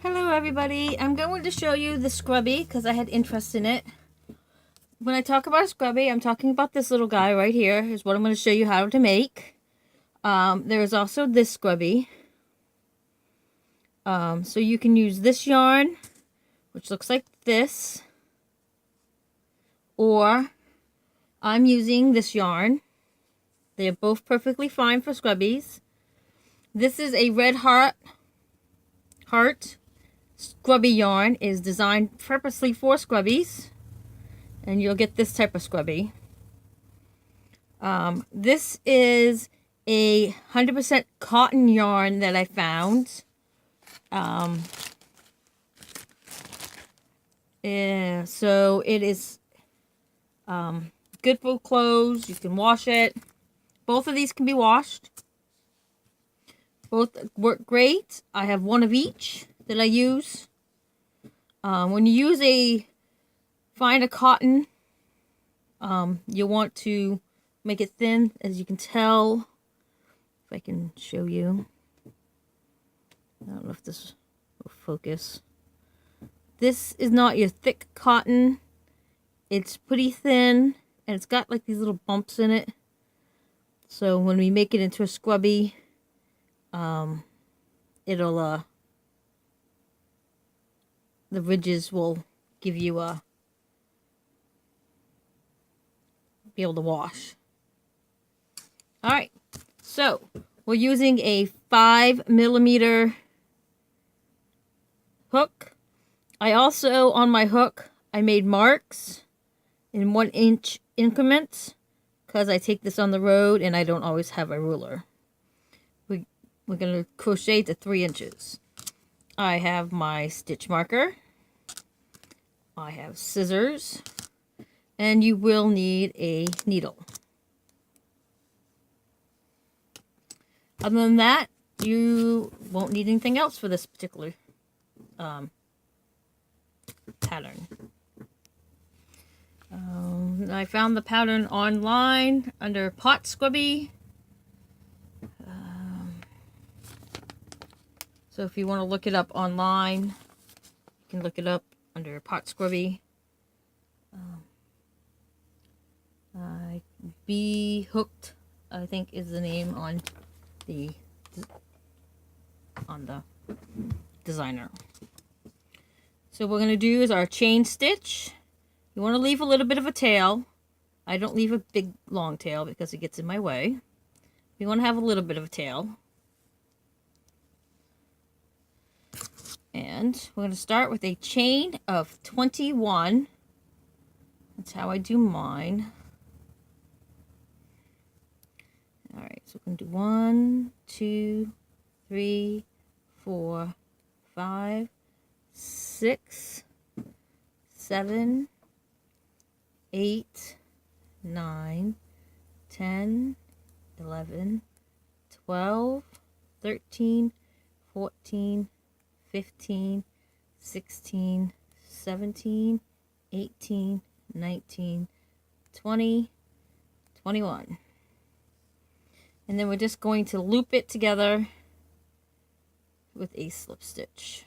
Hello everybody, I'm going to show you the scrubby because I had interest in it. When I talk about a scrubby, I'm talking about this little guy right here. Is what I'm going to show you how to make. There is also this scrubby. So you can use this yarn, which looks like this. Or I'm using this yarn. They are both perfectly fine for scrubbies. This is a red heart scrubby yarn. Is designed purposely for scrubbies. And you'll get this type of scrubby. This is a 100% cotton yarn that I found. So it is good for clothes. You can wash it. Both of these can be washed. Both work great. I have one of each that I use. When you use find a cotton, you want to make it thin, as you can tell. If I can show you. I don't know if this will focus. This is not your thick cotton. It's pretty thin, and it's got like these little bumps in it. So when we make it into a scrubby, it'll the ridges will give you be able to wash. All right, so we're using a 5mm hook. I also, on my hook, I made marks in 1-inch increments because I take this on the road and I don't always have a ruler. We're going to crochet to 3 inches. I have my stitch marker. I have scissors. And you will need a needle. Other than that, you won't need anything else for this particular pattern. I found the pattern online under Pot Scrubby. So if you want to look it up online, you can look it up under Pot Scrubby. Be Hooked, I think, is the name on the designer. So what we're going to do is our chain stitch. You want to leave a little bit of a tail. I don't leave a big long tail because it gets in my way. You want to have a little bit of a tail. And we're going to start with a chain of 21. That's how I do mine. Alright, so we're going to do 1, 2, 3, 4, 5, 6, 7, 8, 9, 10, 11, 12, 13, 14, 15, 16, 17, 18, 19, 20, 21. And then we're just going to loop it together with a slip stitch.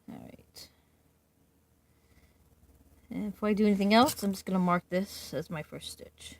Alright. And before I do anything else, I'm just going to mark this as my first stitch.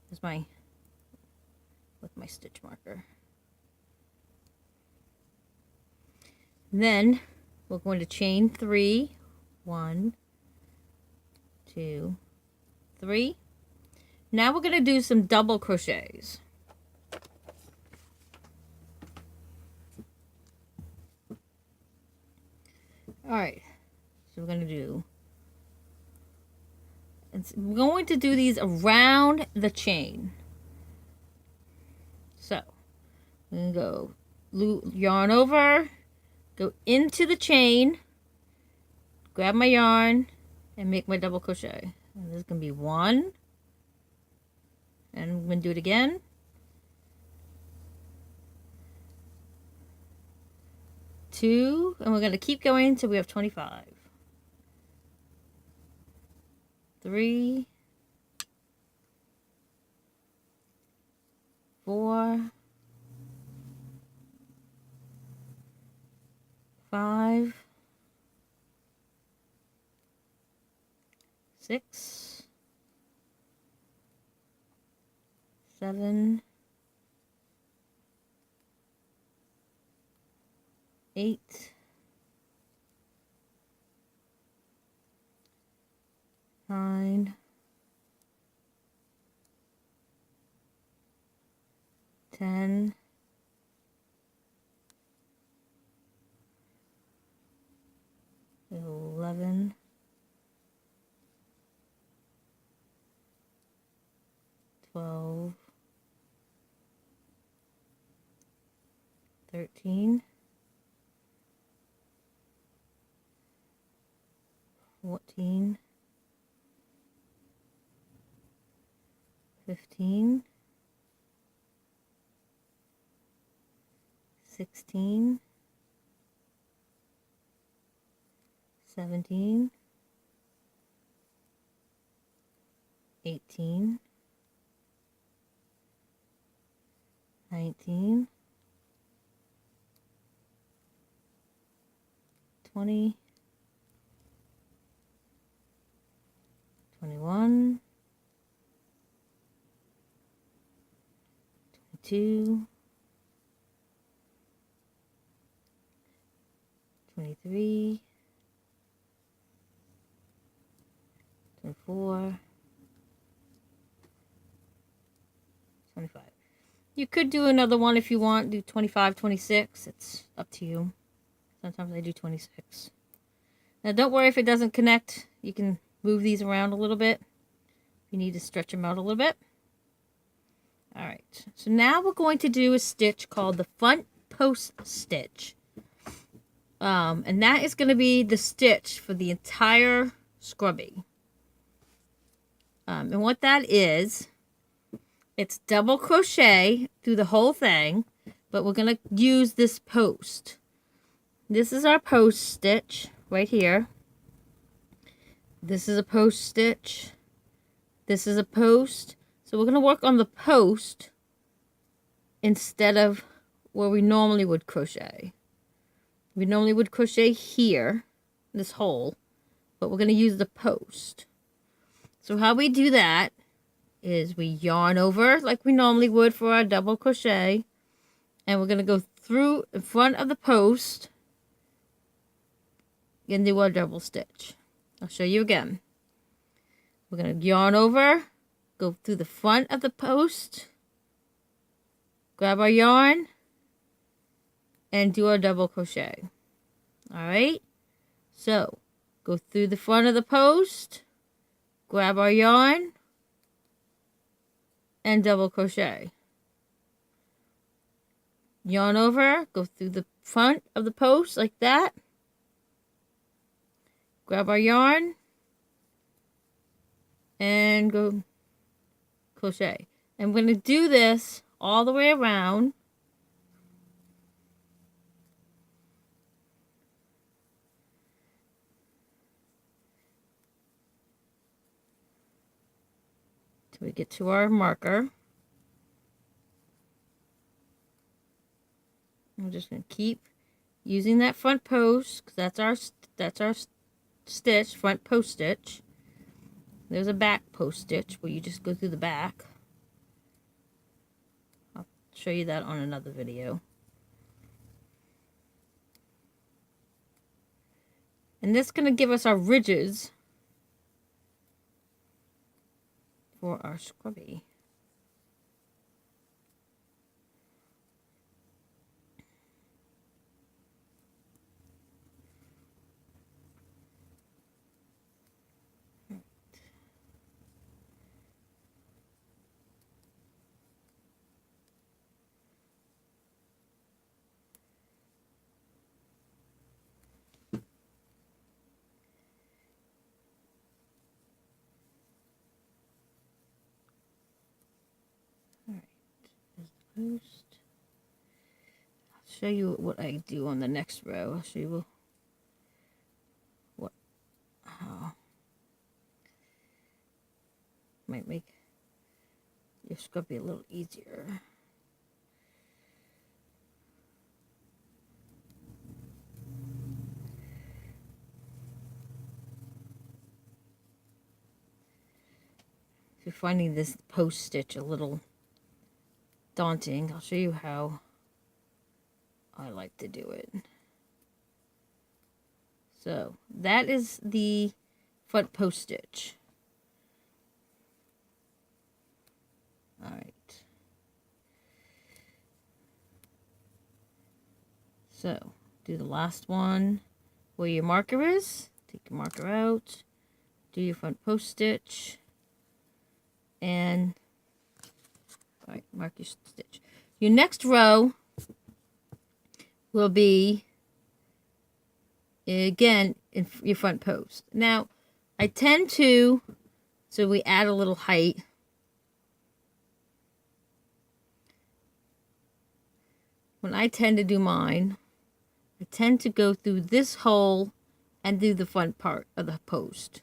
With my stitch marker. Then we're going to chain 3. 1, 2, 3. Now we're going to do some double crochets. Alright, so we're going to do these around the chain. So, I'm going to go yarn over, go into the chain, grab my yarn, and make my double crochet. And this is going to be 1. And I'm going to do it again. 2. And we're going to keep going until we have 25. 3. 4, 5, 6, 7, 8, 9, 10, 11, 12, 13, 14, 15, 16, 17, 18, 19, 20, 21, 22, 23, 24, 25. You could do another one if you want, do 25, 26. It's up to you. Sometimes I do 26. Now don't worry if it doesn't connect. You can move these around a little bit if you need to stretch them out a little bit. Alright, so now we're going to do a stitch called the front post stitch. And that is going to be the stitch for the entire scrubby. And what that is, it's double crochet through the whole thing, but we're going to use this post. This is our post stitch right here. This is a post stitch. This is a post. So we're going to work on the post instead of where we normally would crochet. We normally would crochet here, this hole, but we're going to use the post. So how we do that is we yarn over like we normally would for our double crochet, and we're going to go through in front of the post and do our double stitch. I'll show you again. We're going to yarn over, go through the front of the post, grab our yarn, and do our double crochet. Alright, so go through the front of the post, grab our yarn, and double crochet. Yarn over, go through the front of the post like that, grab our yarn, and go crochet. And we're going to do this all the way around. Till we get to our marker. I'm just going to keep using that front post because that's our stitch, front post stitch. There's a back post stitch where you just go through the back. I'll show you that on another video. And this is going to give us our ridges for our scrubby. Post. I'll show you what I do on the next row. I'll show you how might make your scrubby a little easier. you're finding this post stitch a little daunting, I'll show you how I like to do it. So that is the front post stitch. All right. So do the last one where your marker is. Take your marker out. Do your front post stitch. And all right, mark your stitch. Your next row will be again in your front post. Now, I tend to, so we add a little height. When I tend to do mine, I tend to go through this hole and do the front part of the post.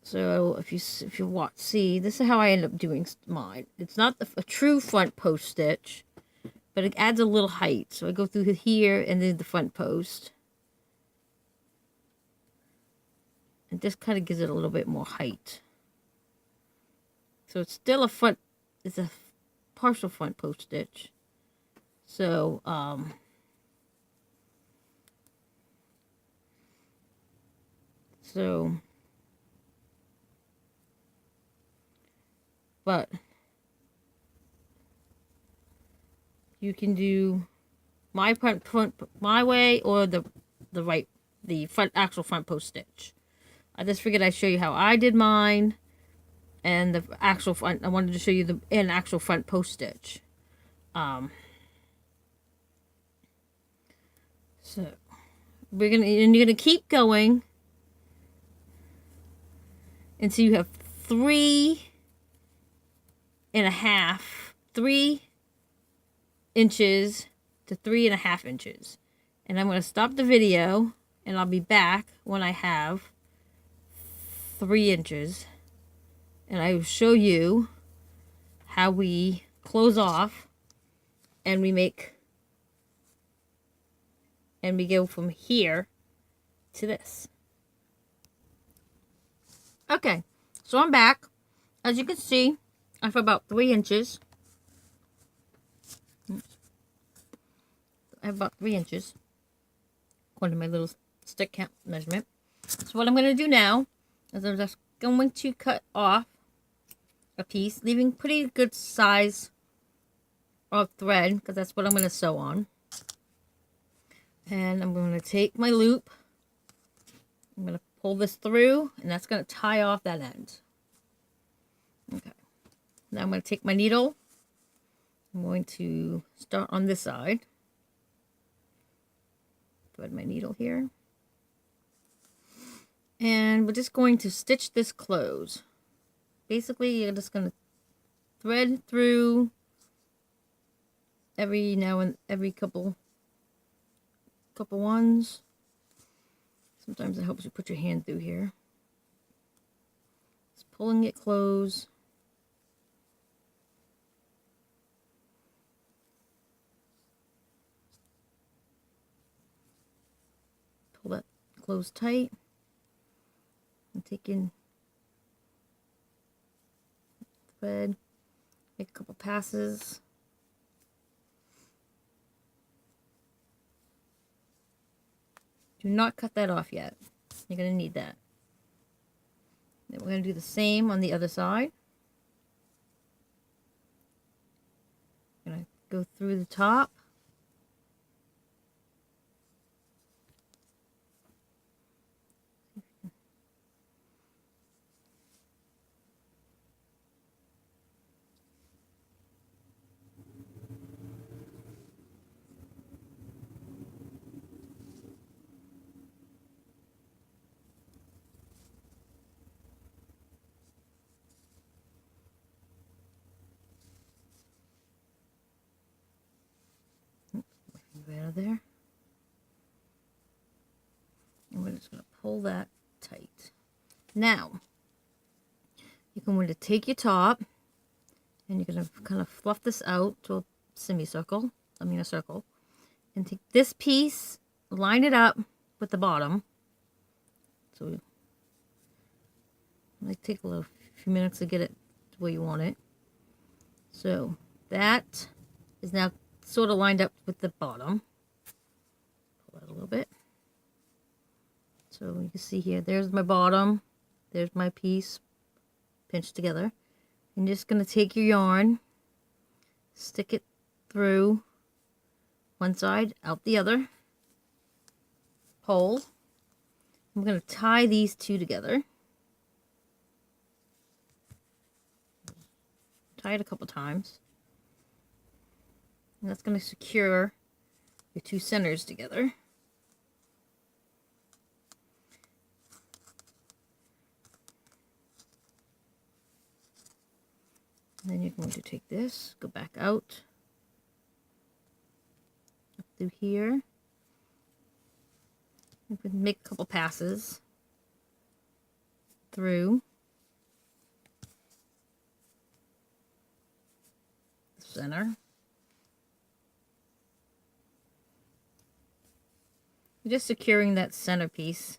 So if you watch, see, this is how I end up doing mine. It's not a true front post stitch, but it adds a little height. So I go through here and then the front post. And this kind of gives it a little bit more height. So it's still a front, it's a partial front post stitch. So, but you can do my front my way or the actual front post stitch. I just figured I'd show you how I did mine, and the actual front. I wanted to show you an actual front post stitch. So you're gonna keep going until you have 3 inches to 3.5 inches. And I'm going to stop the video and I'll be back when I have 3 inches. And I will show you how we close off and we go from here to this. Okay, so I'm back. As you can see, I have about 3 inches. I have about 3 inches, according to my little stick count measurement. So what I'm going to do now is I'm just going to cut off a piece, leaving pretty good size of thread, because that's what I'm going to sew on. And I'm going to take my loop. I'm going to pull this through, and that's going to tie off that end. Okay. Now I'm going to take my needle. I'm going to start on this side. Thread my needle here. And we're just going to stitch this close. Basically, you're just going to thread through every couple ones. Sometimes it helps you put your hand through here. Just pulling it close. Pull that close tight. And take in thread. Make a couple passes. Do not cut that off yet. You're going to need that. Then we're going to do the same on the other side. I'm going to go through the top. Out of there. And we're just going to pull that tight. Now, you're going to take your top and you're going to kind of fluff this out to a semicircle, a circle, and take this piece, line it up with the bottom. So might take a few minutes to get it to where you want it. So that is now sort of lined up with the bottom. Pull out a little bit. So you can see here, there's my bottom, there's my piece pinched together. I'm just going to take your yarn, stick it through one side, out the other, pull. I'm going to tie these two together. Tie it a couple times. And that's going to secure your two centers together. And then you're going to take this, go back out, up through here. You can make a couple passes through the center. You're just securing that centerpiece.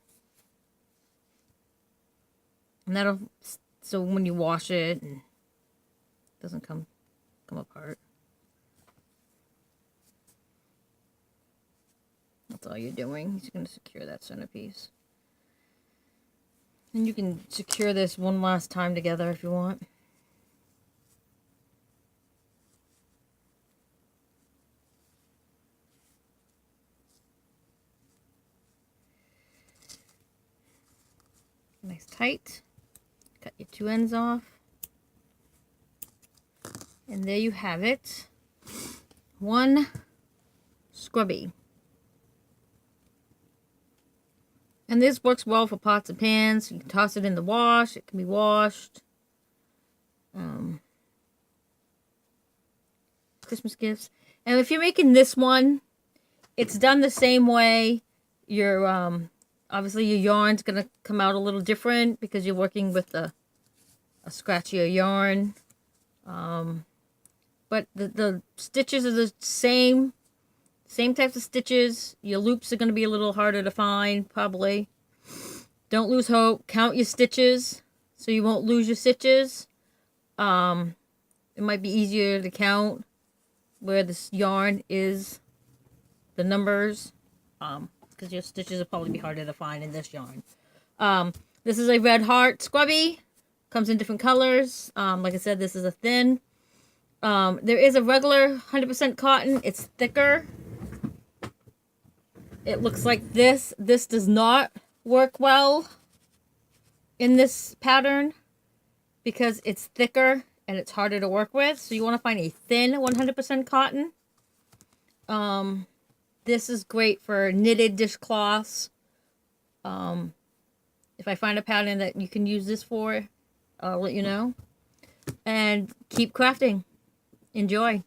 And that'll, so when you wash it, and it doesn't come apart. That's all you're doing. You're going to secure that centerpiece. And you can secure this one last time together if you want. Nice tight. Cut your two ends off. And there you have it. One scrubby. And this works well for pots and pans. You can toss it in the wash. It can be washed. Christmas gifts. And if you're making this one, it's done the same way. Your obviously your yarn's going to come out a little different because you're working with a scratchier yarn. But the stitches are the same types of stitches. Your loops are going to be a little harder to find, probably. Don't lose hope. Count your stitches so you won't lose your stitches. It might be easier to count where this yarn is, the numbers, because your stitches will probably be harder to find in this yarn. This is a red heart scrubby. Comes in different colors. Like I said, this is a thin. There is a regular 100% cotton. It's thicker. It looks like this. This does not work well in this pattern because it's thicker and it's harder to work with. So you want to find a thin 100% cotton. This is great for knitted dishcloths. If I find a pattern that you can use this for, I'll let you know. And keep crafting. Enjoy.